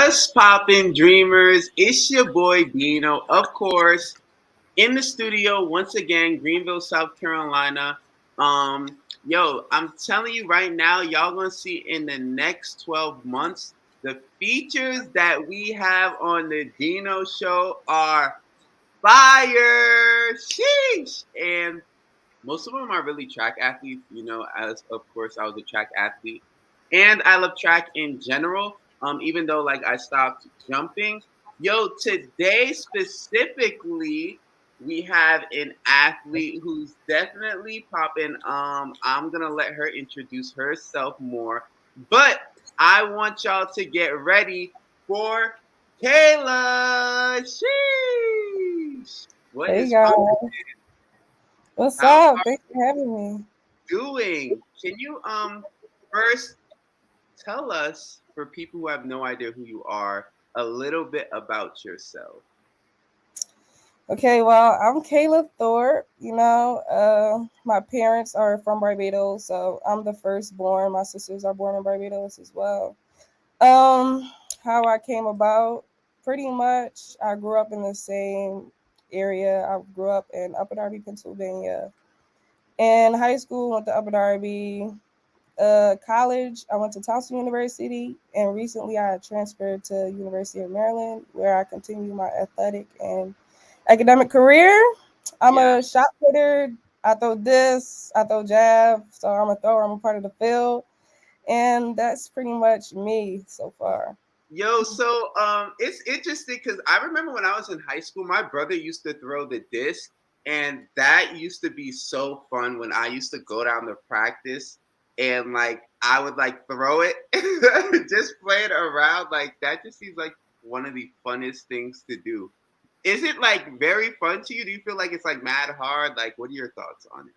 What's poppin', dreamers? It's your boy Dino, of course, in the studio once again, Greenville, South Carolina. I'm telling you right now, y'all gonna see in the next 12 months the features that we have on the Dino show are fire. Sheesh! And most of them are really track athletes, as of course I was a track athlete. And I love track in general. Even though like I stopped jumping. Today specifically, we have an athlete who's definitely popping. I'm gonna let her introduce herself more. But I want y'all to get ready for Kayla. Sheesh. What Hey is guys, popping? what's How up? Thanks for having me. doing? Can you first tell us, for people who have no idea who you are, a little bit about yourself? Okay, well, I'm Kayla Thorpe. My parents are from Barbados, so I'm the firstborn. My sisters are born in Barbados as well. Um, how I came about, pretty much, I grew up in the same area. I grew up in Upper Darby, Pennsylvania. In high school, went to Upper Darby. College, I went to Towson University, and recently I transferred to University of Maryland, where I continue my athletic and academic career. I'm Yeah. a shot putter. I throw discs, I throw jab, so I'm a thrower. I'm a part of the field, and that's pretty much me so far. It's interesting because I remember when I was in high school, my brother used to throw the disc, and that used to be so fun when I used to go down to practice and like I would like throw it, just play it around. Like that just seems like one of the funnest things to do. Is it like very fun to you? Do you feel like it's like mad hard? Like, what are your thoughts on it?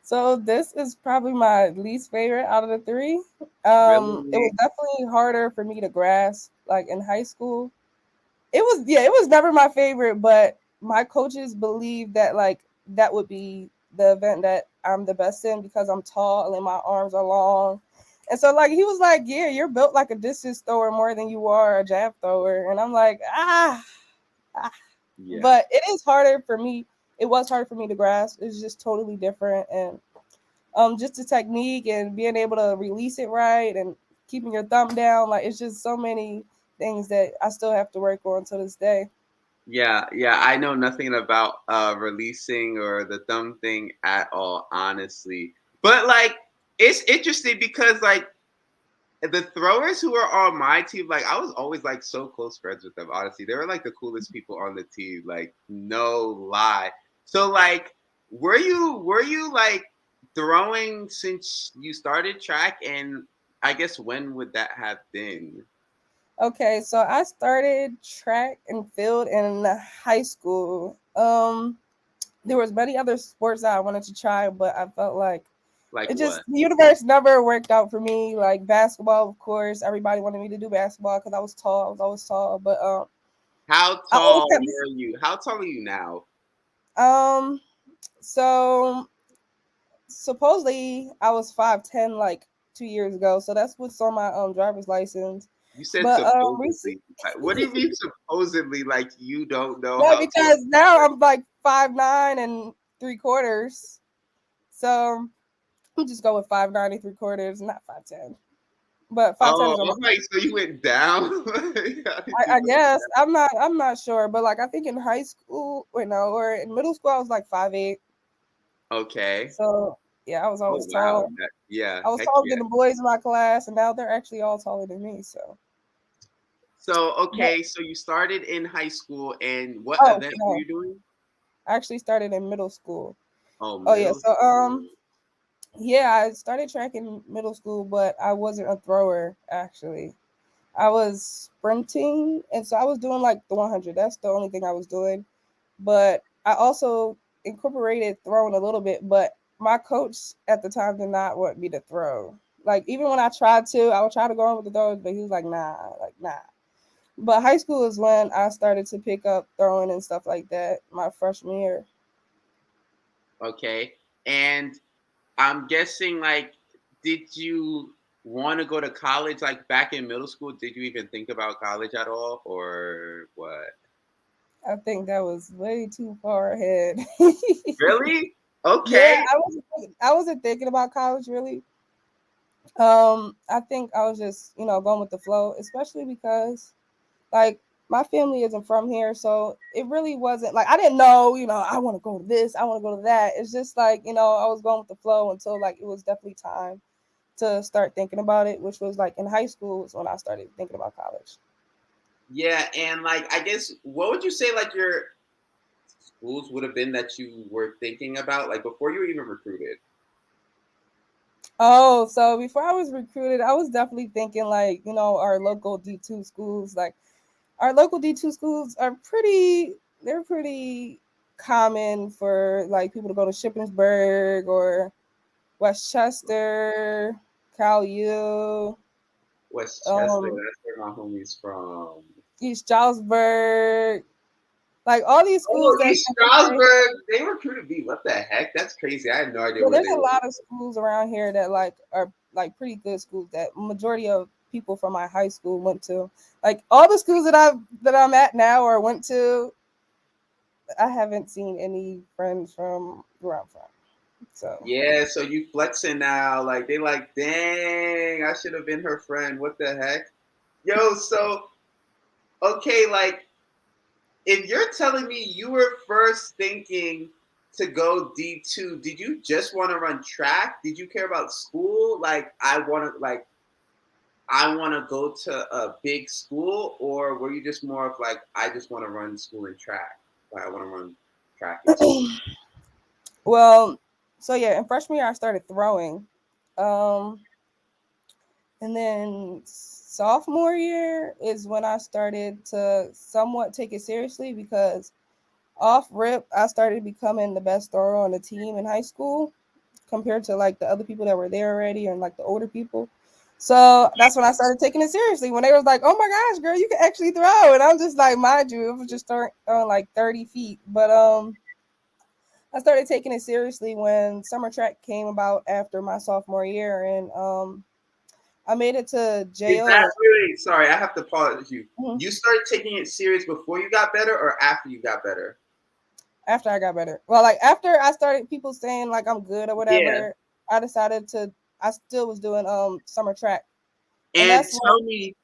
So this is probably my least favorite out of the three. It was Really? definitely harder for me to grasp, like in high school. It was never my favorite, but my coaches believe that like that would be the event that I'm the best in because I'm tall and my arms are long. And so like he was like, "Yeah, you're built like a distance thrower more than you are a jab thrower." And I'm like, ah. Yeah. But it is harder for me. It was hard for me to grasp. It's just totally different, and just the technique and being able to release it right and keeping your thumb down, like it's just so many things that I still have to work on to this day. Yeah. I know nothing about releasing or the thumb thing at all, honestly. But like, it's interesting because like the throwers who are on my team, like I was always like so close friends with them. Honestly, they were like the coolest people on the team. Like, no lie. So like, were you like throwing since you started track? And I guess when would that have been? Okay, so I started track and field in high school. There was many other sports that I wanted to try, but I felt like Like it just what? the universe never worked out for me. Like basketball, of course, everybody wanted me to do basketball because I was tall. I was always tall, but How I always tall kept were you? How tall are you now? um. So supposedly I was 5'10" like 2 years ago, so that's what's on my driver's license. You said But supposedly. Like, what do you mean supposedly? Like you don't know well, how tall because now I'm like 5'9 3/4. So we'll just go with 5'9 3/4, not 5'10. But 5'10 Oh, is on my I'm like, so you went down? How did you I go guess down? I'm not sure, but like I think in high school, wait no, or in middle school I was like 5'8". Okay. So yeah, I was Oh always wow. tall. Yeah, I was heck taller yeah. than the boys in my class, and now they're actually all taller than me. So, So but okay, so you started in high school, and what oh event were no, you doing? I actually started in middle school. Oh, Oh yeah, middle so school. yeah, I started track in middle school, but I wasn't a thrower actually. I was sprinting, and so I was doing like the 100. That's the only thing I was doing. But I also incorporated throwing a little bit. But my coach at the time did not want me to throw. Like even when I tried to, I would try to go on with the throws, but he was like nah. But high school is when I started to pick up throwing and stuff like that. My freshman year. Okay, and I'm guessing like, did you? want to go to college like back in middle school? Did you even think about college at all, or what? I think that was way too far ahead. Really? Yeah, Okay. I wasn't thinking about college really. I think I was just, going with the flow, especially because like my family isn't from here, so it really wasn't like I didn't know, I want to go to this, I want to go to that. It's just like, I was going with the flow until like it was definitely time to start thinking about it, which was like in high school was when I started thinking about college. Yeah, and like I guess what would you say like your schools would have been that you were thinking about like before you were even recruited? Oh, so before I was recruited, I was definitely thinking like, our local D2 schools. Like our local D2 schools are they're pretty common for like people to go to Shippensburg or Westchester, Cal U, Westchester, um, that's where my homie's from. East Stroudsburg, like all these schools Oh, that East Stroudsburg. They recruited me. What the heck? That's crazy. I had no idea yeah, where there's they a were. lot of schools around here that like are like pretty good schools that majority of people from my high school went to. Like all the schools that I'm at now or went to, I haven't seen any friends from where I'm from. So Yeah, so you flexing now. Like they like, dang, I should have been her friend. What the heck? Yo, so okay, like if you're telling me you were first thinking to go D2, did you just want to run track? Did you care about school? Like I want to go to a big school, or were you just more of like I just want to run school and track? Like I want to run track in school. well, so yeah, in freshman year I started throwing. Um And then sophomore year is when I started to somewhat take it seriously because off rip, I started becoming the best thrower on the team in high school compared to like the other people that were there already and like the older people. So that's when I started taking it seriously. When they was like, "Oh my gosh, girl, you can actually throw," and I'm just like, mind you, it was just throwing like 30 feet. But I started taking it seriously when summer track came about after my sophomore year, and I made it to Is that JO. really sorry? I have to pause you. You started taking it serious before you got better, or after you got better? After I got better. Well, like after I started people saying like I'm good or Yeah. whatever, I decided to I still was doing summer track. And And that's when tell me,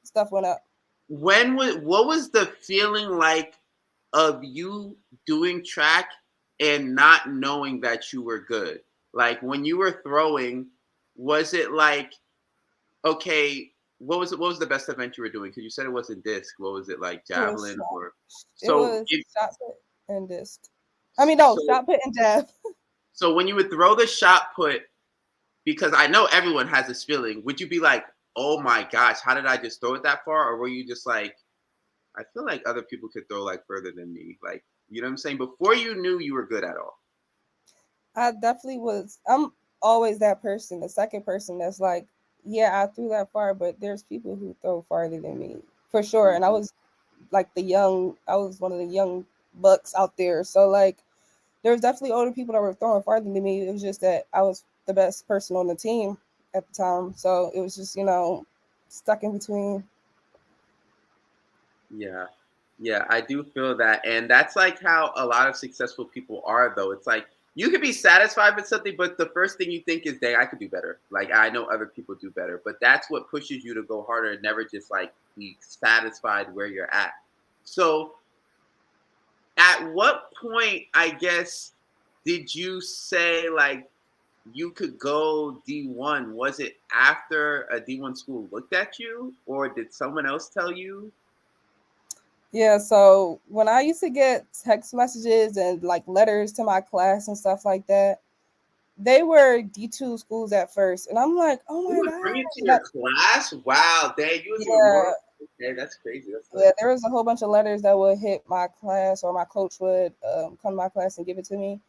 stuff went up. what was the feeling like of you doing track and not knowing that you were good? Like when you were throwing, was it like okay? What was the best event you were doing? Because you said it wasn't disc. What was it like, It was javelin or? it So was it shot put and disc. I mean no, so shot put and jab. so when you would throw the shot put, because I know everyone has this feeling, would you be like, oh my gosh, how did I just throw it that far? Or were you just like, I feel like other people could throw like further than me? Like, you know what I'm saying? Before you knew you were good at all. I definitely was. I'm always that person, the second person that's like, yeah, I threw that far, but there's people who throw farther than me for sure. And I Mhm. was like I was one of the young bucks out there. So like there was definitely older people that were throwing farther than me. It was just that I was the best person on the team at the time. So it was just, stuck in between. Yeah. Yeah, I do feel that. And that's like how a lot of successful people are, though. It's like you could be satisfied with something, but the first thing you think is, dang, I could do better. Like, I know other people do better. But that's what pushes you to go harder and never just like be satisfied where you're at. So, at what point, I guess, did you say like you could go D1? Was it after a D1 school looked at you, or did someone else tell you? Yeah, so when I used to get text messages and like letters to my class and stuff like that, they were D2 schools at first. And I'm like, oh You my would God. bring it to your Like, class? Wow, dang, you was even more. yeah, Okay, that's crazy. That's yeah, like, there was a whole bunch of letters that would hit my class or my coach would come to my class and give it to me.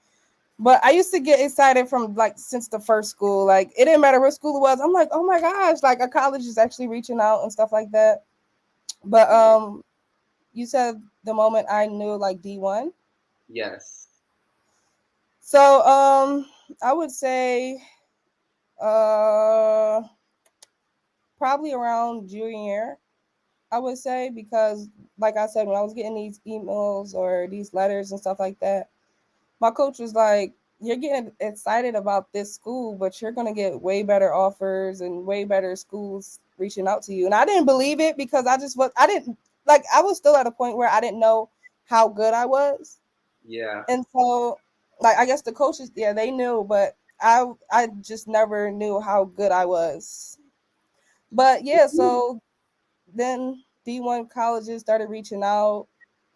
But I used to get excited from like since the first school. Like it didn't matter what school it was. I'm like, oh my gosh, like a college is actually reaching out and stuff like that. But you said the moment I knew like D1. yes. So I would say uh probably around junior year, I would say, because like I said, when I was getting these emails or these letters and stuff like that, my coach was like, "You're getting excited about this school, but you're gonna get way better offers and way better schools reaching out to you." And I didn't believe it because I didn't like I was still at a point where I didn't know how good I was. Yeah. And so like I guess the coaches, yeah, they knew, but I just never knew how good I was. But yeah, so then D1 colleges started reaching out.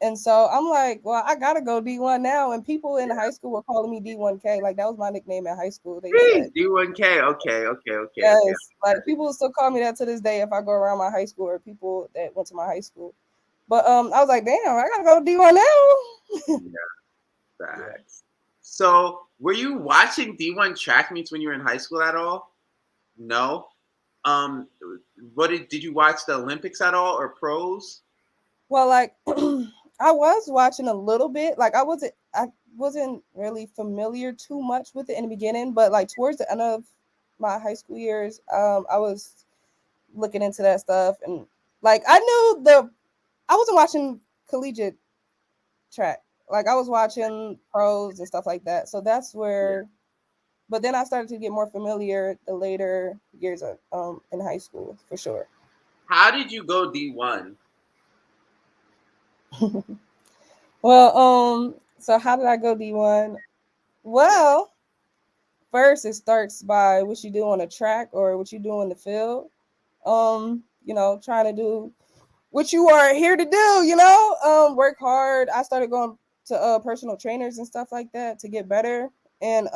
And so I'm like, well, I gotta go D1 now. And people in high school were calling me D1K. Like that was my nickname in high school. They said, D1K. Okay, okay, okay, okay. yes. Like people still call me that to this day if I go around my high school or people that went to my high school. But I was like, damn, I gotta go D1 now. Yeah, Yeah. facts. So, were you watching D1 track meets when you were in high school at all? No. Um, what did you watch the Olympics at all or pros? Well, like I was watching a little bit. Like I wasn't really familiar too much with it in the beginning, but like towards the end of my high school years, I was looking into that stuff and like I wasn't watching collegiate track. Like I was watching pros and stuff like that. So that's Yeah. where but then I started to get more familiar the later years of in high school for sure. How did you go D1? Well, so how did I go D1? Well, first it starts by what you do on the track or what you do in the field. Trying to do what you are here to do, work hard. I started going to personal trainers and stuff like that to get better and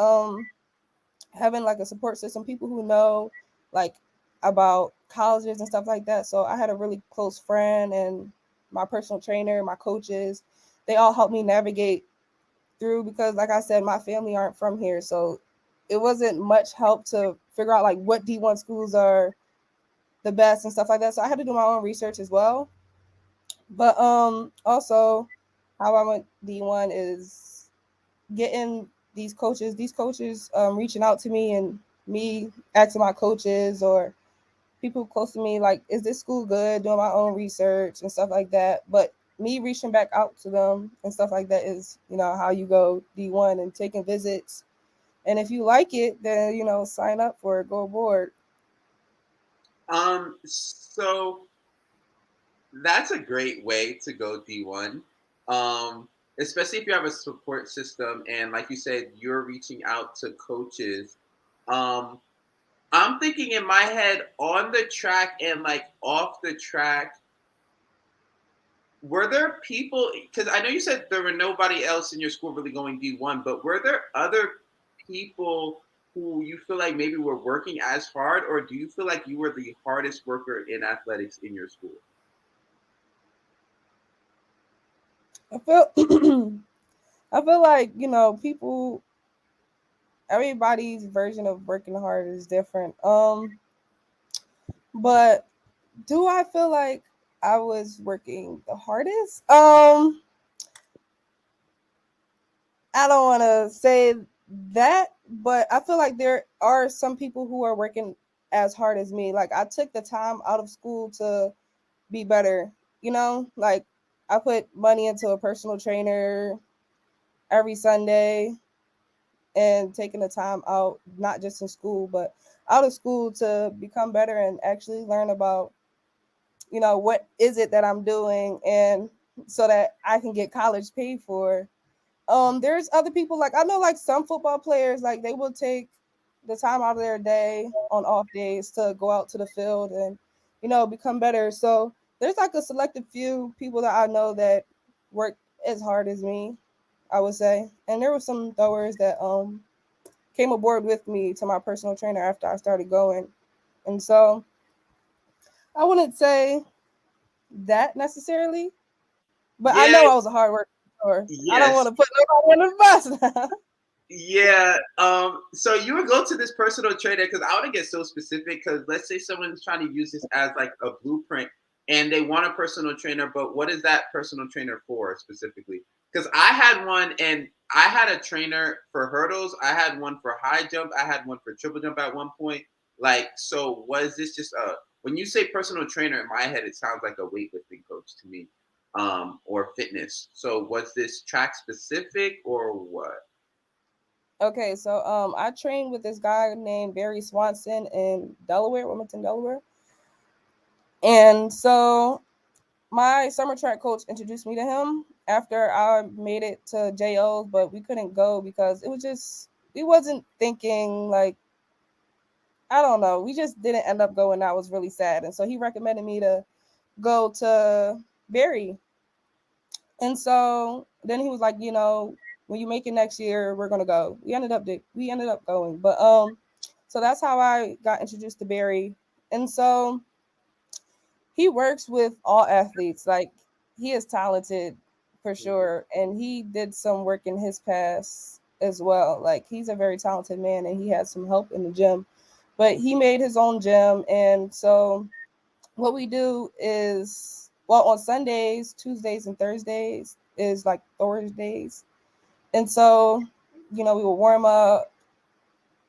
having like a support system, people who know like about colleges and stuff like that. So I had a really close friend and my personal trainer, my coaches, they all helped me navigate through because like I said, my family aren't from here. So it wasn't much help to figure out like what D1 schools are the best and stuff like that. So I had to do my own research as well. But also how I went D1 is getting these coaches reaching out to me and me asking my coaches or people close to me like, is this school good? Doing my own research and stuff like that. But me reaching back out to them and stuff like that is, how you go D1 and taking visits. And if you like it, then sign up for it, go aboard. So that's a great way to go D1. Um, Especially if you have a support system and like you said, you're reaching out to coaches. Um, I'm thinking in my head on the track and like off the track, were there people because I know you said there were nobody else in your school really going D1, but were there other people who you feel like maybe were working as hard, or do you feel like you were the hardest worker in athletics in your school? I feel I feel like, people everybody's version of working hard is different. But do I feel like I was working the hardest? I don't want to say that, but I feel like there are some people who are working as hard as me. Like I took the time out of school to be better, like I put money into a personal trainer every Sunday and taking the time out, not just in school, but out of school to become better and actually learn about, what is it that I'm doing and so that I can get college paid for. There's other people like I know like some football players like they will take the time out of their day on off days to go out to the field and become better. So there's like a selective few people that I know that work as hard as me, I would say. And there were some throwers that came aboard with me to my personal trainer after I started going. And so I wouldn't say that necessarily, but I Yeah, know I was a hard worker. Or I don't want yes. to put nobody on the bus. Yeah. So you would go to this personal trainer because I want to get so specific because let's say someone's trying to use this as like a blueprint and they want a personal trainer, but what is that personal trainer for specifically? Because I had one and I had a trainer for hurdles. I had one for high jump. I had one for triple jump at one point. Like, so was this just a when you say personal trainer, in my head, it sounds like a weightlifting coach to me, or fitness. So was this track specific or what? Okay, so I trained with this guy named Barry Swanson in Delaware, Wilmington, Delaware. And so my summer track coach introduced me to him after I made it to JO's, but we couldn't go because it was just we wasn't thinking like I don't know. We just didn't end up going. I was really sad. And so he recommended me to go to Barry. And so then he was like, when you make it next year, we're gonna go. We ended up going. But so that's how I got introduced to Barry. And so he works with all athletes. Like he is talented for Mhm. sure. And he did some work in his past as well. Like he's a very talented man and he had some help in the gym. But he made his own gym. And so what we do is on Sundays, Tuesdays, and Thursdays is like Thursdays. And so, we will warm up.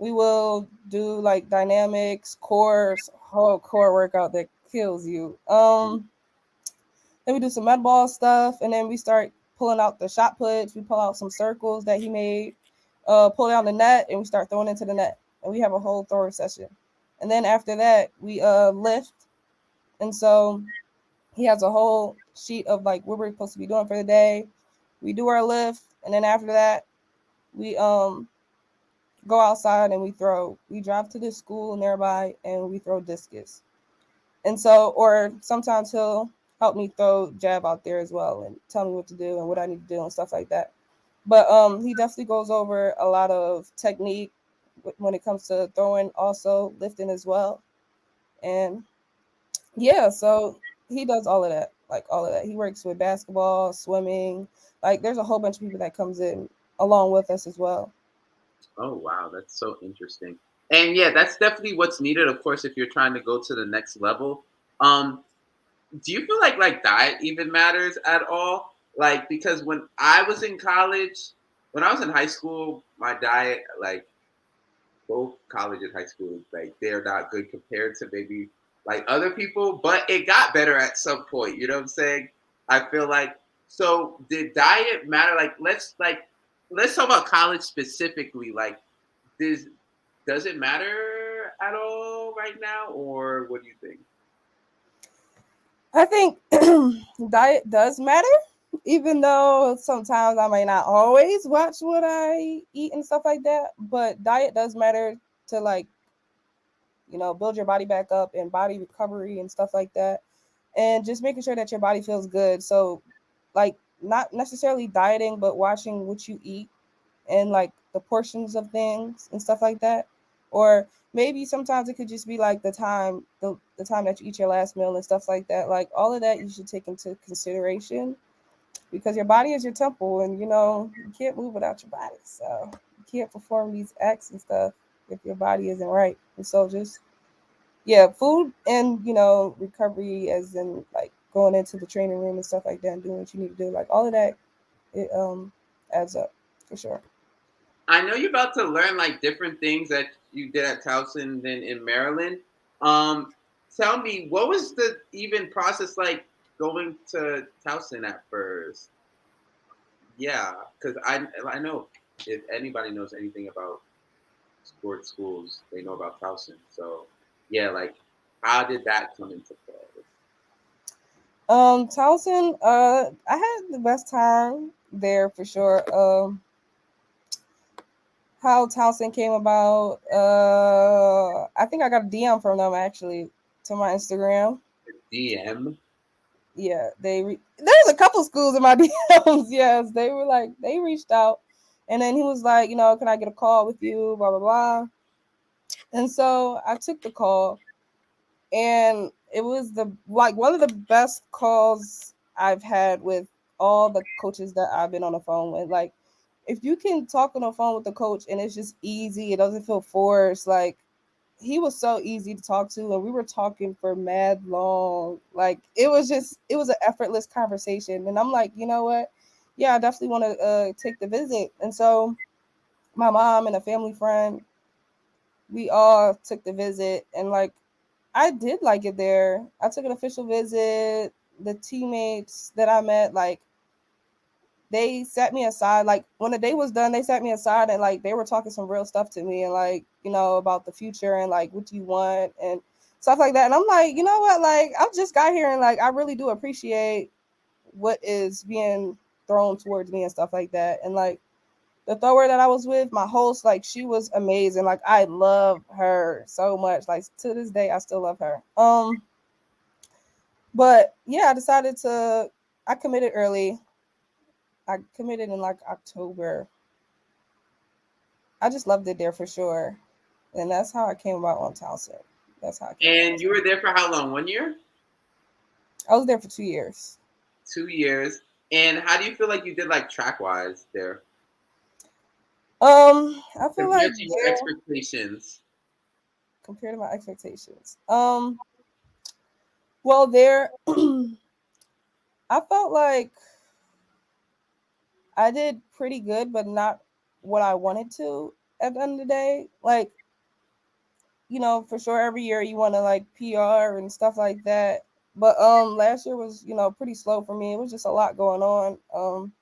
We will do like dynamics, whole core workout that kills you. Then we do some med ball stuff, and then we start pulling out the shot puts. We pull out some circles that he made, pull down the net, and we start throwing into the net. And we have a whole thrower session. And then after that, we lift. And so he has a whole sheet of like what we're supposed to be doing for the day. We do our lift, and then after that, we go outside and we throw. We drive to the school nearby and we throw discus. And so, or sometimes he'll help me throw jab out there as well and tell me what to do and what I need to do and stuff like that. But he definitely goes over a lot of technique when it comes to throwing, also lifting as well. And yeah, so he does all of that, like all of that. He works with basketball, swimming. Like there's a whole bunch of people that comes in along with us as well. Oh wow, that's so interesting. And yeah, that's definitely what's needed, of course, if you're trying to go to the next level. Um, do you feel like diet even matters at all? Like because when I was in college, when I was in high school, my diet, like both college and high school, like they're not good compared to maybe like other people, but it got better at some point. You know what I'm saying? I feel like so. Did diet matter? Let's talk about college specifically. Like, does it matter at all right now, or what do you think? I think diet does matter, even though sometimes I might not always watch what I eat and stuff like that. But diet does matter to like, build your body back up and body recovery and stuff like that. And just making sure that your body feels good. So, like, not necessarily dieting, but watching what you eat and like the portions of things and stuff like that. Or maybe sometimes it could just be like the time that you eat your last meal and stuff like that. Like all of that you should take into consideration because your body is your temple and you can't move without your body. So you can't perform these acts and stuff if your body isn't right. And so just yeah, food and recovery as in like going into the training room and stuff like that and doing what you need to do. Like all of that it adds up for sure. I know you're about to learn like different things that you did at Towson than in Maryland. Um, Tell me, what was the even process like going to Towson at first? Yeah, because I know if anybody knows anything about sports schools, they know about Towson. So yeah, like how did that come into play? Towson, I had the best time there for sure. How Towson came about, I think I got a DM from them actually to my Instagram. DM. Yeah, there's a couple schools in my DMs. Yes, they were like they reached out, and then he was like, can I get a call with you? Blah blah blah. And so I took the call, and it was the like one of the best calls I've had with all the coaches that I've been on the phone with. Like, if you can talk on the phone with the coach and it's just easy, it doesn't feel forced. Like, he was so easy to talk to, and we were talking for mad long. Like, it was an effortless conversation, and I'm like, you know what? Yeah, I definitely want to take the visit. And so my mom and a family friend, we all took the visit, and like I did like it there. I took an official visit. The teammates that I met, like, they set me aside. Like, when the day was done, they set me aside and like they were talking some real stuff to me and like, about the future and like what you want and stuff like that. And I'm like, you know what? Like, I've just got here and like I really do appreciate what is being thrown towards me and stuff like that. And like the thrower that I was with, my host, like she was amazing. Like I love her so much. Like to this day, I still love her. But yeah, I committed early. I committed in like October. I just loved it there for sure. And that's how I came about on Towson. That's how I came about on And you Towson. were there for how long? 1 year? I was there for 2 years. 2 years. And how do you feel like you did like track wise there I feel like compared to your there expectations? compared to my expectations. Well there I felt like I did pretty good, but not what I wanted to at the end of the day. Like, for sure every year you want to like PR and stuff like that. But last year was, pretty slow for me. It was just a lot going on.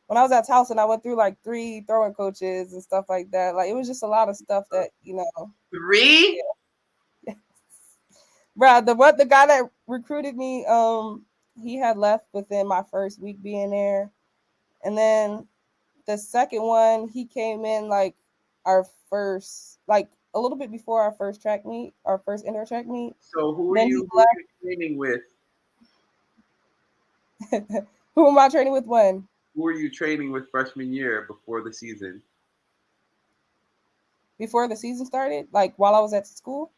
When I was at Towson, I went through like 3 throwing coaches and stuff like that. Like it was just a lot of stuff that, 3? yeah. Bruh, the guy that recruited me, he had left within my first week being there. And then the second one, he came in like our first, like a little bit before our first track meet, our first indoor track meet. So Then he who are you training with? left. Who am I training with when? Who were you training with freshman year before the season? Before the season started, like while I was at school.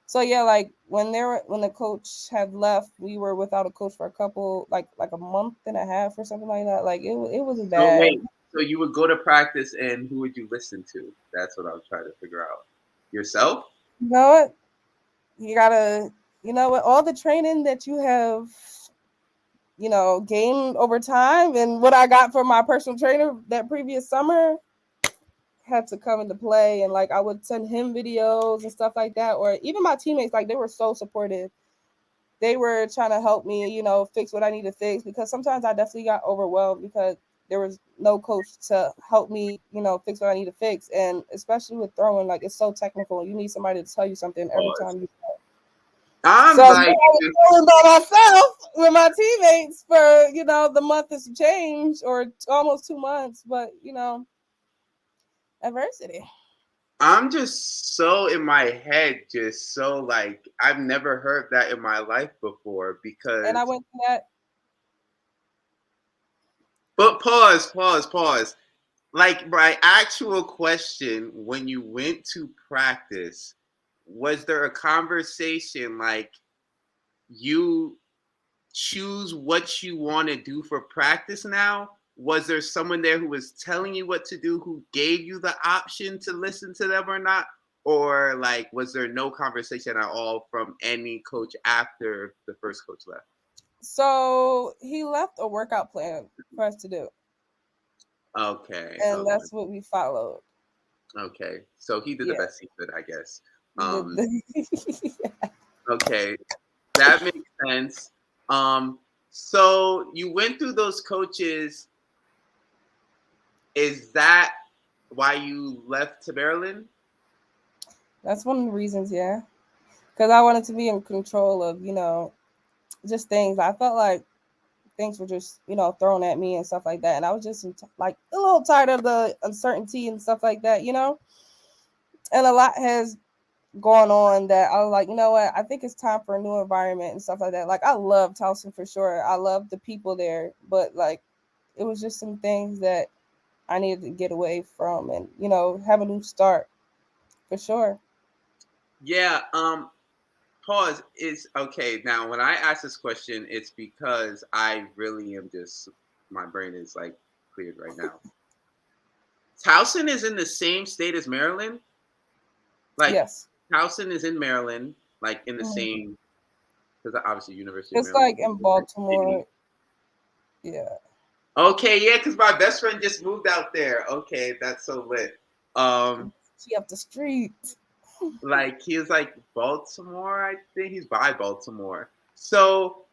So yeah, like when the coach had left, we were without a coach for a couple like a month and a half or something like that. Like it was So bad. wait, so you would go to practice and who would you listen to? That's what I was trying to figure out. Yourself? You know what? You gotta, all the training that you have, gained over time and what I got from my personal trainer that previous summer had to come into play. And like I would send him videos and stuff like that. Or even my teammates, like they were so supportive. They were trying to help me, fix what I need to fix because sometimes I definitely got overwhelmed because there was no coach to help me, fix what I need to fix. And especially with throwing, like it's so technical. You need somebody to tell you something every Pause. time you throw. So I'm yeah, I like, was throwing by myself with my teammates for, the month and some change or almost 2 months. But, adversity. I'm just so in my head, just so like I've never heard that in my life before And I because. went to that. But pause. Like my actual question, when you went to practice, was there a conversation like you choose what you want to do for practice now? Was there someone there who was telling you what to do, who gave you the option to listen to them or not? Or like, was there no conversation at all from any coach after the first coach left? So he left a workout plan for us to do. Okay, And okay, that's what we followed. okay. So he did the Yeah. best he could, I guess. Um, The- okay, that makes sense. Um, so you went through those coaches. Is that why you left to Maryland? That's one of the reasons, yeah. Because I wanted to be in control of, just things. I felt like things were just, thrown at me and stuff like that. And I was just like a little tired of the uncertainty and stuff like that, And a lot has gone on that I was like, you know what? I think it's time for a new environment and stuff like that. Like I love Towson for sure. I love the people there, but like it was just some things that I needed to get away from and, have a new start for sure. Yeah. Pause is okay. Now, when I ask this question, it's because I really am just my brain is like cleared right now. Towson is in the same state as Maryland. Like Yes. Towson is in Maryland, like in the Mhm. same because obviously University of It's Maryland like is in a big city. Baltimore. Yeah. Okay, yeah, because my best friend just moved out there. Okay, that's so lit. Um, She up the street. Like he was like Baltimore, I think he's by Baltimore. So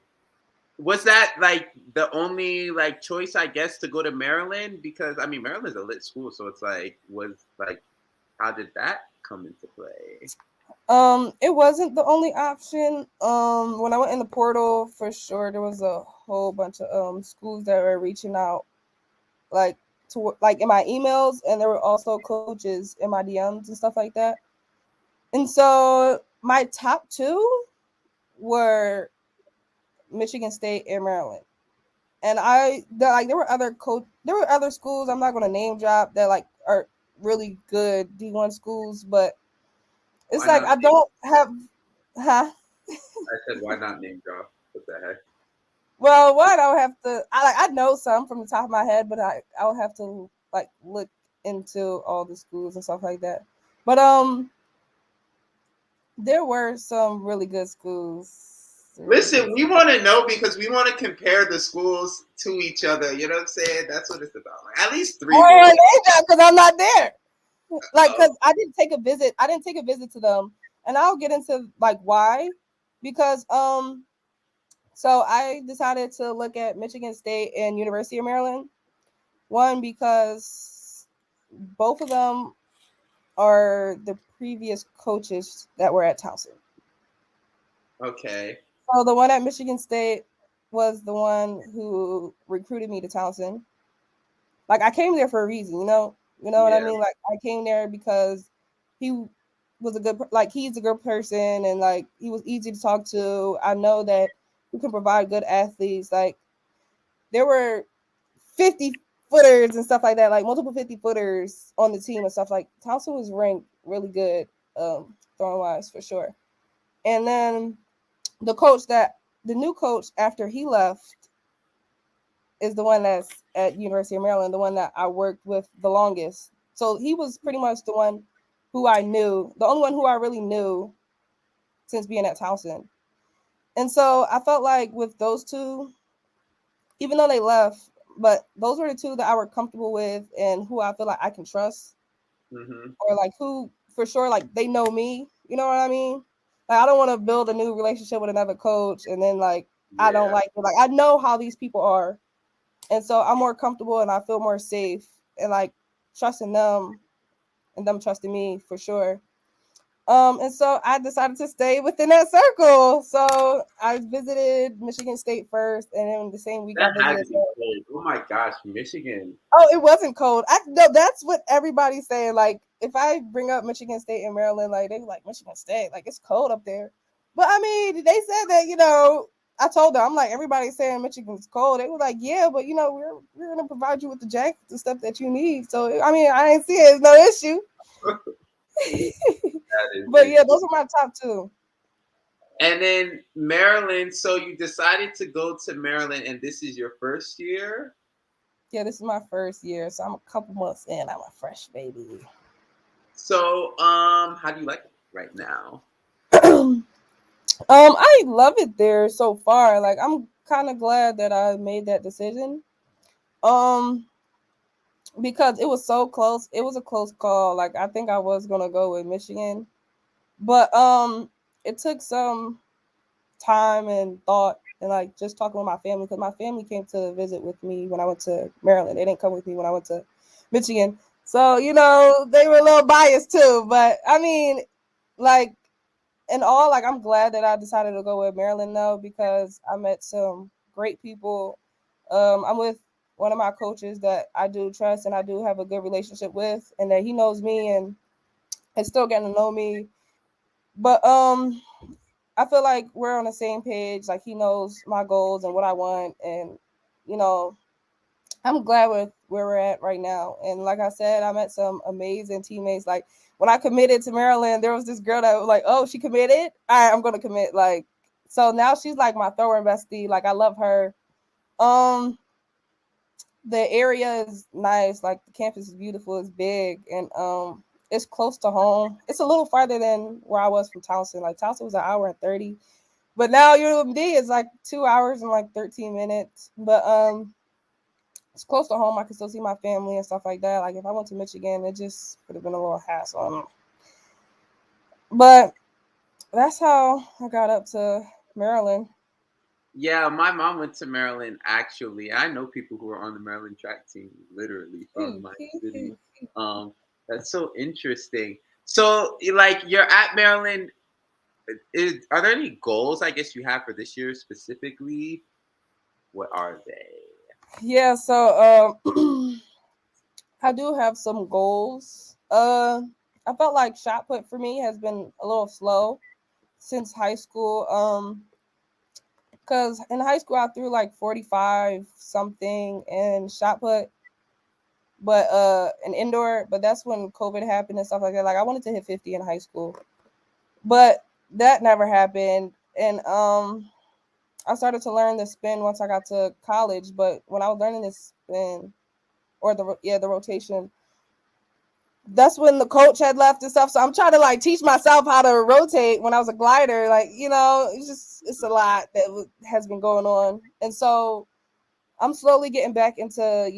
was that like the only like choice, I guess, to go to Maryland? Because I mean, Maryland's a lit school, so it's like, was like, how did that come into play? It wasn't the only option. When I went in the portal, for sure, there was a whole bunch of schools that were reaching out, like to like in my emails, and there were also coaches in my DMs and stuff like that. And so my top two were Michigan State and Maryland. And there were there were other schools I'm not gonna name drop that like are really good D1 schools, but it's Why like not? I don't have, huh? I said, why not name drop? What the heck? Well, one I would have to. I know some from the top of my head, but I would have to like look into all the schools and stuff like that. But there were some really good schools. Really good. Listen, we want to know because we want to compare the schools to each other. You know what I'm saying? That's what it's about. Like, at least three Oh, more. because I'm not there. Like, Oh, because I didn't take a visit. I didn't take a visit to them, and I'll get into like why. Because so I decided to look at Michigan State and University of Maryland. One because both of them are the previous coaches that were at Towson. okay. So the one at Michigan State was the one who recruited me to Towson. Like I came there for a reason, you know what I Yeah, mean. Like I came there because he was a good, like he's a good person, and like he was easy to talk to. I know that we can provide good athletes. Like there were 50-footers and stuff like that, like multiple 50-footers on the team and stuff. Like Towson was ranked really good, throwing wise for sure. And then the new coach after he left is the one that's at University of Maryland, the one that I worked with the longest. So he was pretty much the one who I knew, the only one who I really knew since being at Towson. And so I felt like with those two, even though they left, but those were the two that I were comfortable with and who I feel like I can trust, hmm, or like who for sure like they know me. You know what I mean? Like I don't want to build a new relationship with another coach and then like I don't yeah. like it. Like I know how these people are, and so I'm more comfortable and I feel more safe and like trusting them and them trusting me for sure. And so I decided to stay within that circle. So I visited Michigan State first, and then the same week I That had visited. to be cold. Oh my gosh, Michigan. Oh, it wasn't cold. I no, that's what everybody's saying. Like, if I bring up Michigan State and Maryland, like they like Michigan State, like it's cold up there. But I mean, they said that I told them I'm like everybody's saying Michigan's cold. They were like, yeah, but we're gonna provide you with the jackets and stuff that you need. So I mean, I ain't see it as no issue. That is But yeah, those it. are my top two. And then Maryland. So you decided to go to Maryland, and this is your first year. Yeah, this is my first year, so I'm a couple months in. I'm a fresh baby. So, how do you like it right now? I love it there so far. Like I'm kind of glad that I made that decision. Um, because it was so close. It was a close call. Like I think I was gonna go with Michigan, but it took some time and thought and like just talking with my family because my family came to visit with me when I went to Maryland. They didn't come with me when I went to Michigan. So, they were a little biased too. But I mean, like in all, like I'm glad that I decided to go with Maryland though because I met some great people. I'm with one of my coaches that I do trust and I do have a good relationship with, and that he knows me and is still getting to know me. But I feel like we're on the same page. Like he knows my goals and what I want, and you know, I'm glad with where we're at right now. And like I said, I met some amazing teammates. Like when I committed to Maryland, there was this girl that was like, "Oh, she committed. All right, I'm gonna commit." Like, so now she's like my throwing bestie. Like I love her. Um, the area is nice. Like the campus is beautiful. It's big, and it's close to home. It's a little farther than where I was from Towson. Like Towson was an hour and 30, but now UMD is like 2 hours and like 13 minutes. But it's close to home. I can still see my family and stuff like that. Like if I went to Michigan, it just would have been a little hassle. But that's how I got up to Maryland. Yeah, my mom went to Maryland actually. I know people who are on the Maryland track team literally from my city. Um, that's so interesting. So, like, you're at Maryland. Are there any goals, I guess, you have for this year specifically? What are they? Yeah, so I do have some goals. I felt like shot put for me has been a little slow since high school. Because in high school I threw like 45 something in shot put, but an indoor. But that's when COVID happened and stuff like that. Like I wanted to hit 50 in high school, but that never happened. And I started to learn the spin once I got to college. But when I was learning this spin or the rotation, that's when the coach had left and stuff. So I'm trying to like teach myself how to rotate when I was a glider. Like, it's a lot that has been going on. And so I'm slowly getting back into,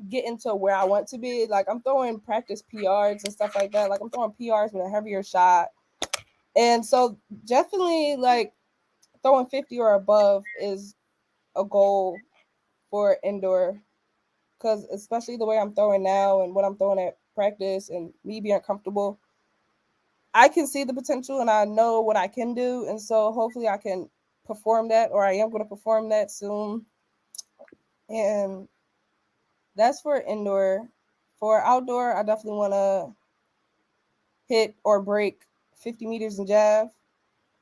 getting to where I want to be. Like I'm throwing practice PRs and stuff like that. Like I'm throwing PRs with a heavier shot. And so definitely like throwing 50 or above is a goal for indoor, because especially the way I'm throwing now and what I'm throwing at practice and me being comfortable, I can see the potential and I know what I can do. And so hopefully I can perform that, or I am going to perform that soon. And that's for indoor. For outdoor, I definitely want to hit or break 50 meters in jav.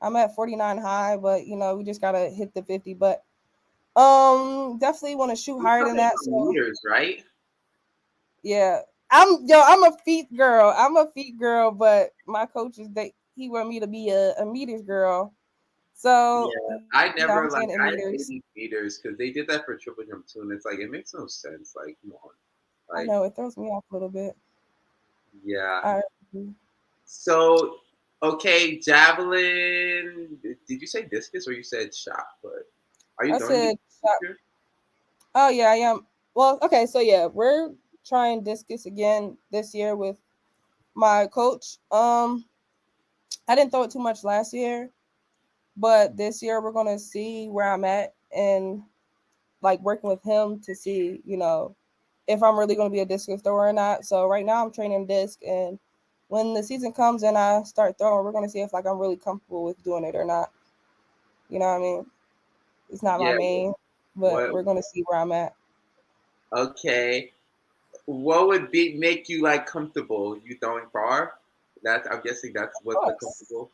I'm at 49 high, but we just got to hit the 50. But definitely want to shoot You're higher than talking that. about So meters, right? yeah. I'm a feet girl. I'm a feet girl, but my coaches he want me to be a meters girl. So Yeah, I yeah, I'm never like saying in I meters. hate meters because they did that for triple jump too, and it's like it makes no sense. Like, come on, I like, know it throws me off a little bit. yeah. I So, okay, javelin. Did you say discus or you said shot put? Are you I throwing discus said, this year? oh yeah, I am. Well, okay, so yeah, we're trying discus again this year with my coach. I didn't throw it too much last year, but this year we're gonna see where I'm at and like working with him to see, if I'm really gonna be a discus thrower or not. So right now I'm training disc, and when the season comes and I start throwing, we're gonna see if like I'm really comfortable with doing it or not. You know what I mean? It's not my Yeah. main, but What? we're gonna see where I'm at. Okay. What would be make you like comfortable? You throwing far? That's I'm guessing that's Of what the course. comfortable.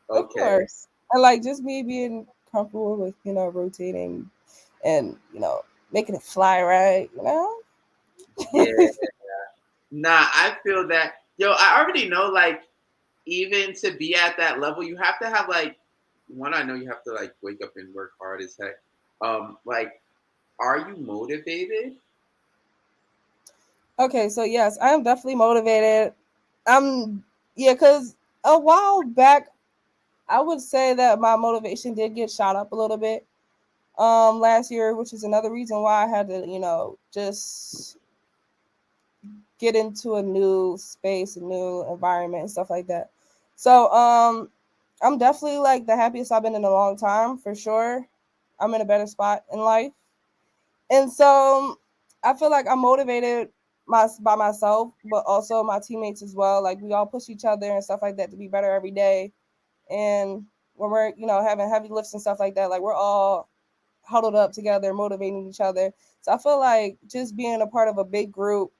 Of Okay. course. And like just me being comfortable with, rotating and, making it fly right. Yeah. Nah, I feel that. Yo, I already know. Like, even to be at that level, you have to have like one. I know you have to like wake up and work hard as heck. Like, are you motivated? Okay, so yes, I am definitely motivated. Yeah, because a while back, I would say that my motivation did get shot up a little bit last year, which is another reason why I had to, just get into a new space, a new environment and stuff like that. So I'm definitely like the happiest I've been in a long time for sure. I'm in a better spot in life. And so I feel like I'm motivated by myself, but also my teammates as well. Like we all push each other and stuff like that to be better every day. And when we're, having heavy lifts and stuff like that, like we're all huddled up together, motivating each other. So I feel like just being a part of a big group,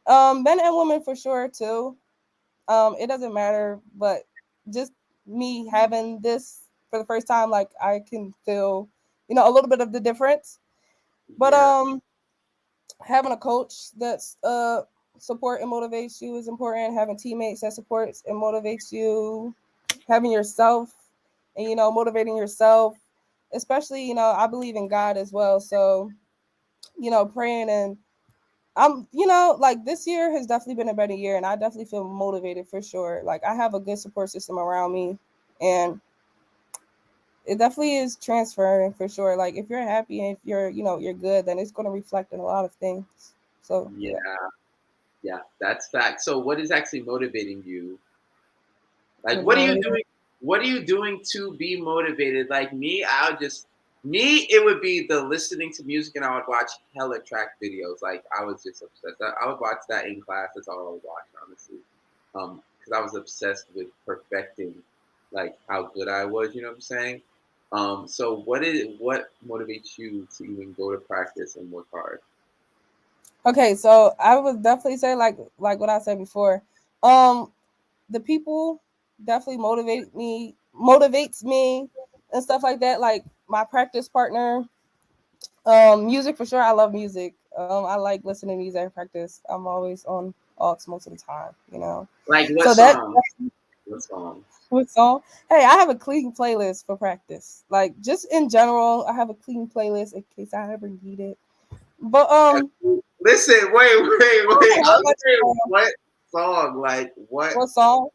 men and women for sure too. It doesn't matter, but just me having this for the first time, like I can feel, a little bit of the difference. But Yeah, having a coach that's support and motivates you is important. Having teammates that supports and motivates you, having yourself and motivating yourself, especially I believe in God as well. So praying, and I'm like this year has definitely been a better year, and I definitely feel motivated for sure. Like I have a good support system around me, and it definitely is transferring for sure. Like if you're happy and if you're good, then it's going to reflect in a lot of things. So yeah. yeah, yeah. That's fact. So, what is actually motivating you? Like, Get what are you motivated. doing? What are you doing to be motivated? Like me, it would be the listening to music, and I would watch hella track videos. Like I was just obsessed. I would watch that in class. That's all I would watch, honestly. Because I was obsessed with perfecting, like how good I was. You know what I'm saying? So what motivates you to even go to practice and work hard? Okay, so I would definitely say like what I said before. Um, the people definitely motivates me and stuff like that. Like my practice partner, music for sure. I love music. I like listening to music at practice. I'm always on aux most of the time, you know. Like what So that song? What song? what song? Hey, I have a clean playlist for practice. Like just in general, I have a clean playlist in case I ever need it. But Listen, I don't wait. have I'm much, saying what song? Like what? what song?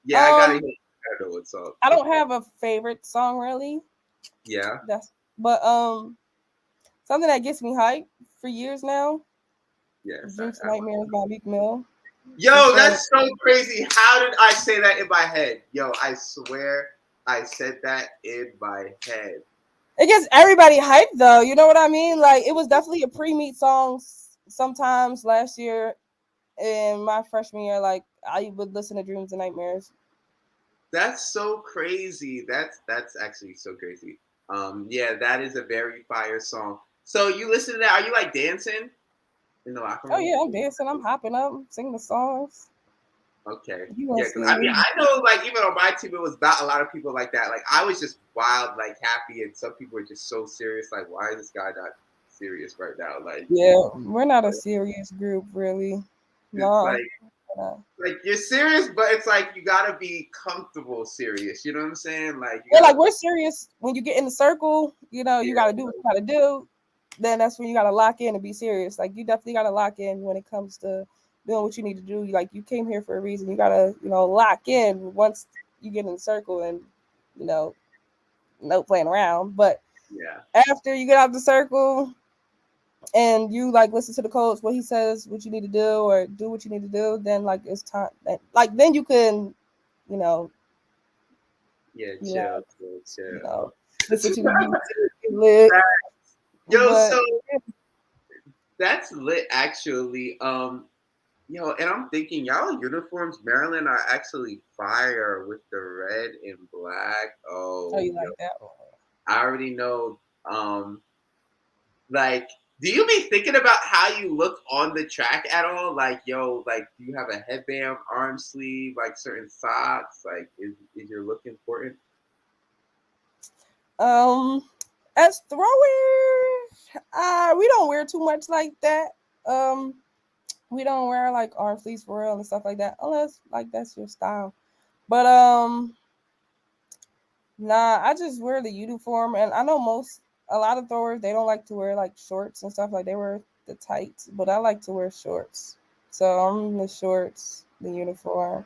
Yeah, I gotta Um, hear. I gotta know what song. I don't have a favorite song really. Yeah. But something that gets me hyped for years now. Yes. Dreams and Nightmares by Meek Mill. For Yo, sure. that's so crazy. How did I say that in my head? Yo, I swear I said that in my head. It gets everybody hyped though. You know what I mean? Like it was definitely a pre-meet song sometimes last year in my freshman year. Like I would listen to Dreams and Nightmares. That's so crazy. That's actually so crazy. Yeah, that is a very fire song. So you listen to that? Are you like dancing in the locker Oh room? yeah, I'm dancing, I'm hopping up, singing the songs. Okay. You gonna Yeah, see because I mean, me. I know, like, even on my team, it was not a lot of people like that. Like, I was just wild, like, happy, and some people were just so serious. Like, why is this guy not serious right now? Like, Yeah, we're not a serious group really. it's No. like you're serious, but it's like you gotta be comfortable serious. You know what I'm saying? Like, you Yeah, like gotta, we're serious when you get in the circle, you know, you gotta yeah, do what you gotta do. Then that's when you gotta lock in and be serious. Like you definitely gotta lock in when it comes to doing what you need to do. Like you came here for a reason. You gotta, lock in once you get in the circle and you know, no playing around. But yeah, after you get out the circle and you like listen to the coach, what he says, what you need to do or do what you need to do, then like it's time like then you can, you know, yeah, chill, relax, chill, you chill. know, listen to the music, get lit. Yo, But so that's lit, actually. Yo, and I'm thinking y'all uniforms, Maryland, are actually fire with the red and black. oh, Oh, you yo, like that one? I already know. Like, do you be thinking about how you look on the track at all? Like, yo, like, do you have a headband, arm sleeve, like certain socks? Like, is your look important? Um, as throwers, we don't wear too much like that. Um, we don't wear like arm sleeves for real and stuff like that, unless like that's your style. But nah, I just wear the uniform, and I know a lot of throwers they don't like to wear like shorts and stuff like they wear the tights, but I like to wear shorts. So I'm the shorts, the uniform,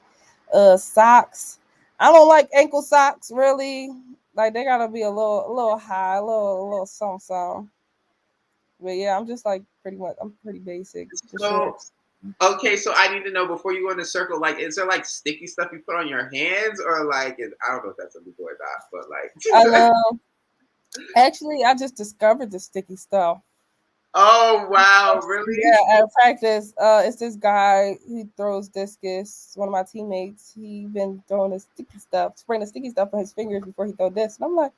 socks. I don't like ankle socks really. Like they gotta be a little high, a little something. But yeah, I'm just like pretty much I'm pretty basic. The So, shorts. okay, so I need to know before you go in the circle, like, is there like sticky stuff you put on your hands, or like, I don't know if that's illegal or not, but like, Actually, I just discovered the sticky stuff. oh wow, really? Yeah, at practice, it's this guy. He throws discus. One of my teammates. He been throwing the sticky stuff, spraying the sticky stuff on his fingers before he throw disc. And I'm like,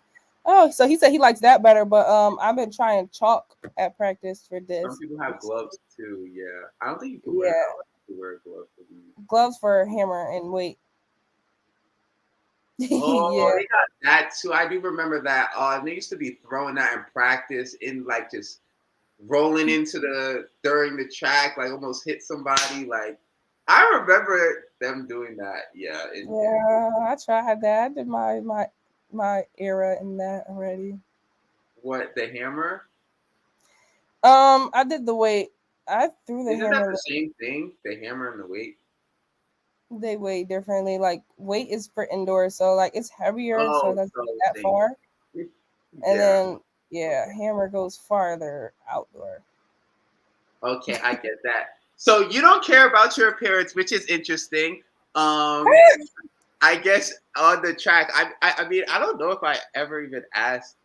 oh, so he said he likes that better. But I've been trying chalk at practice for Some disc. people have gloves too. Yeah, I don't think you can wear. I Yeah, don't think you can wear gloves. gloves for hammer and weight. Oh, Yeah, they got that too. I do remember that. They used to be throwing that in practice, in like just rolling into the during the track, like almost hit somebody. Like I remember them doing that. Yeah, yeah. I tried that. I did my era in that already. what the hammer? I did the weight. I threw the Isn't that hammer. the same thing? The hammer and the weight. They weigh differently. Like weight is for indoor, so like it's heavier, so Oh, that's so that same. far. And Yeah. then yeah, hammer goes farther outdoor. Okay, I get that. So you don't care about your appearance, which is interesting. Um, I guess on the track, I mean, I don't know if I ever even asked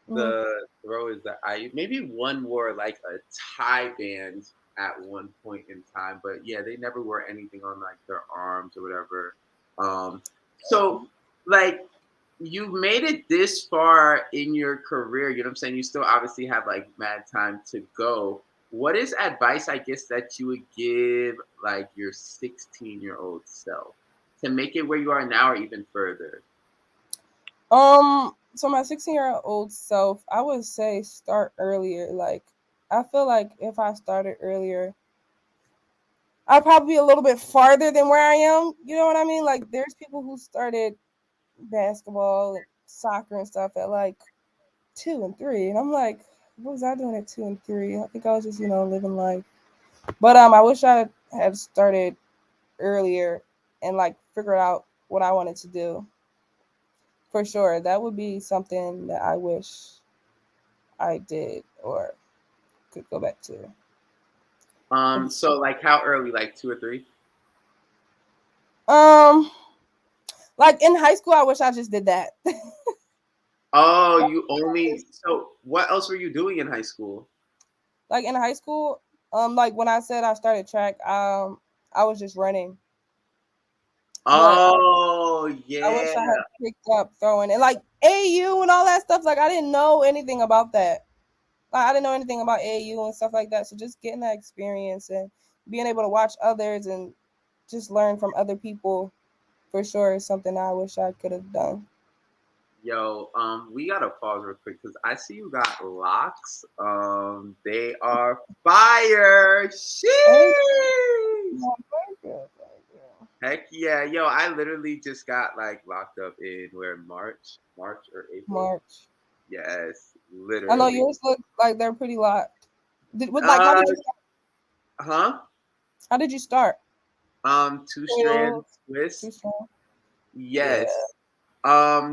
Mm-hmm. the throwers that I maybe one wore like a tie band at one point in time, but yeah, they never wore anything on like their arms or whatever. Um, so like you've made it this far in your career, you know what I'm saying? You still obviously have like mad time to go. What is advice, I guess, that you would give like your 16-year-old self to make it where you are now or even further? So my 16-year-old self, I would say start earlier. Like, I feel like if I started earlier, I'd probably be a little bit farther than where I am. You know what I mean? Like, there's people who started basketball and soccer and stuff at like 2 and 3, and I'm like, what was I doing at 2 and 3? I think I was just, living life. But I wish I had started earlier and like figured out what I wanted to do. For sure, that would be something that I wish I did or could go back to. So like how early, like 2 or 3? Um, like in high school, I wish I just did that. Oh, you only so what else were you doing in high school? Like in high school, like when I said I started track, I was just running, but Oh, I yeah. wish I had picked up throwing and like AU and all that stuff. Like I didn't know anything about that. Like I didn't know anything about AU and stuff like that. So just getting that experience and being able to watch others and just learn from other people for sure is something I wish I could have done. Yo, we gotta pause real quick because I see you got locks. They are fire. Sheesh. Thank you. Thank you. Thank you. Heck yeah, yo! I literally just got like locked up in where March or April. March. Yes, I know literally. yours look like they're pretty locked. Like Uh, huh? how did you start? Two strand Tails, too twist. strong. Yeah. Yes.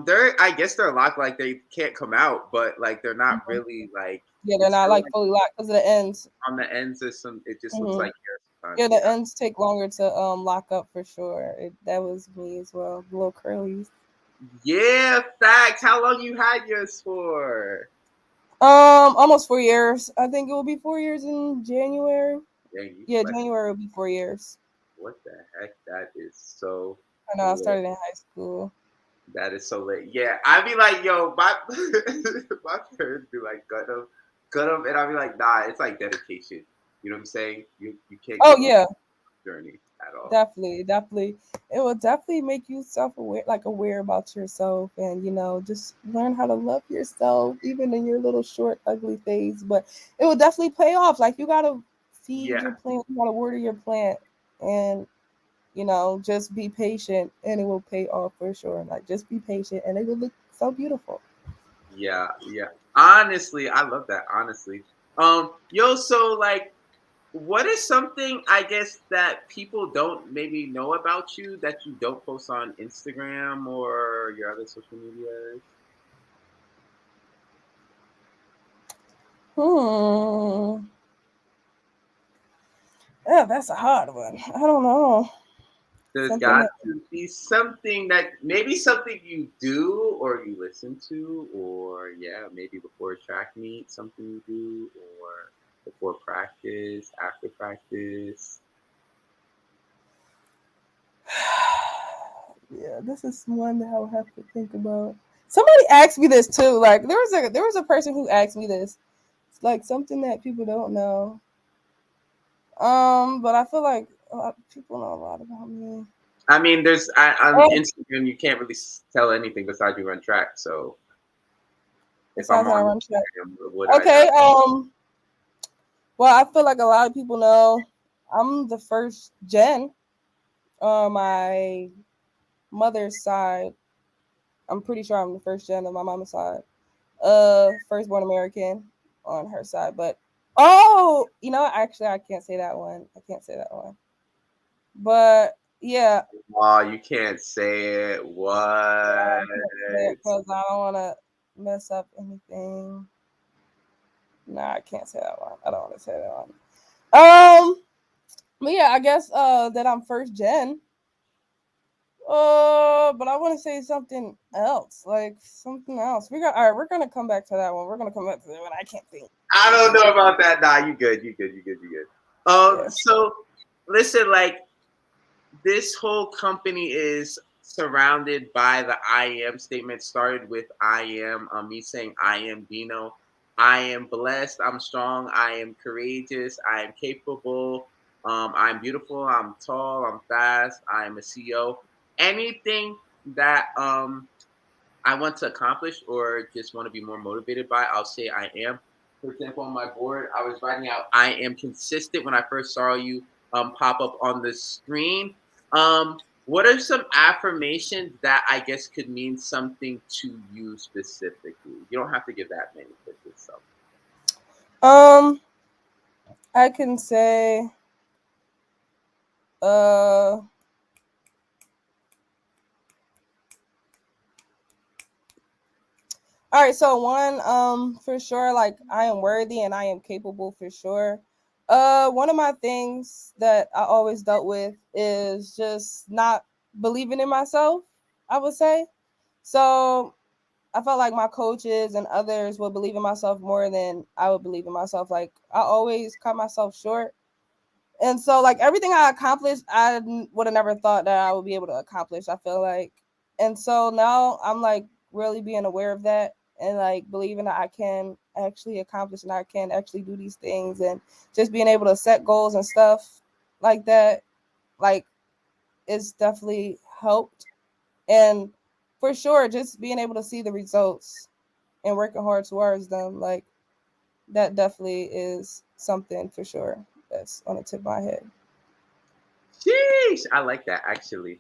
They're I guess they're locked like they can't come out, but like they're not Mhm. really like Yeah, they're it's not still like like fully locked because of the ends. on the ends of some. It just looks Hmm. like hair sometimes. Yeah, Yeah. the ends take longer to lock up for sure. That was me as well. The little curlies. Yeah, facts. How long you had yours for? Almost 4 years. I think it will be 4 years in January. Dang, you Yeah, flexing. January will be 4 years. What the heck? That is so I know I lit. started in high school. That is so lit. Yeah, I'd be like, yo, my my parents be like, cut them, and I'd be like, nah, it's like dedication. You know what I'm saying? You can't Oh give up yeah, the journey at all. definitely, definitely. It will definitely make you self-aware, like aware about yourself, and just learn how to love yourself, even in your little short, ugly phase. But it will definitely pay off. Like you gotta feed Yeah, your plant, you gotta water your plant, and just be patient, and it will pay off for sure. Like just be patient, and it will look so beautiful. yeah, yeah. Honestly, I love that. Honestly, yo, so like, what is something I guess that people don't maybe know about you that you don't post on Instagram or your other social medias? Hmm. Yeah, that's a hard one. I don't know. There's Something got that to be something that maybe something you do or you listen to, or yeah, maybe before a track meet, something you do, or before practice, after practice. yeah, this is one that I'll have to think about. Somebody asked me this too. Like there was a person who asked me this. It's like something that people don't know. But I feel like a lot of people know a lot about me. I mean, there's on Oh, Instagram you can't really tell anything besides you run track. So if I'm besides I on run track. Instagram, what would I know? Okay. Well, I feel like a lot of people know I'm the first gen on my mother's side. I'm pretty sure I'm the first gen on my mama's side. Firstborn American on her side, but actually I can't say that one. I can't say that one. But yeah, Oh, you can't say it. What? I can't say it because I don't want to mess up anything. Nah, I can't say that one. I don't want to say that one. But yeah, I guess that I'm first gen. But I want to say something else, like something else. We got all right. We're gonna come back to that one. We're gonna come back to that one. I can't think I don't anything know right about that. Nah, you good. You good. You good. You good. now. Yeah. So listen, like this whole company is surrounded by the I am statement. Started with I am, me saying I am Dino. I am blessed. I'm strong. I am courageous. I am capable. I'm beautiful. I'm tall. I'm fast. I am a CEO. Anything that I want to accomplish or just want to be more motivated by, I'll say I am. For example, on my board, I was writing out I am consistent when I first saw you pop up on the screen. What are some affirmations that I guess could mean something to you specifically? You don't have to give that many, but just some. Um, I can say, uh, all right. So one, for sure, like I am worthy and I am capable for sure. One of my things that I always dealt with is just not believing in myself. I would say so. I felt like my coaches and others would believe in myself more than I would believe in myself. Like I always cut myself short. And so like everything I accomplished, I would have never thought that I would be able to accomplish, I feel like. And so now I'm like really being aware of that and like believing that I can actually accomplish and I can actually do these things and just being able to set goals and stuff like that, like it's definitely helped. And for sure, just being able to see the results and working hard towards them, like that definitely is something for sure that's on the tip of my head. Sheesh, I like that actually.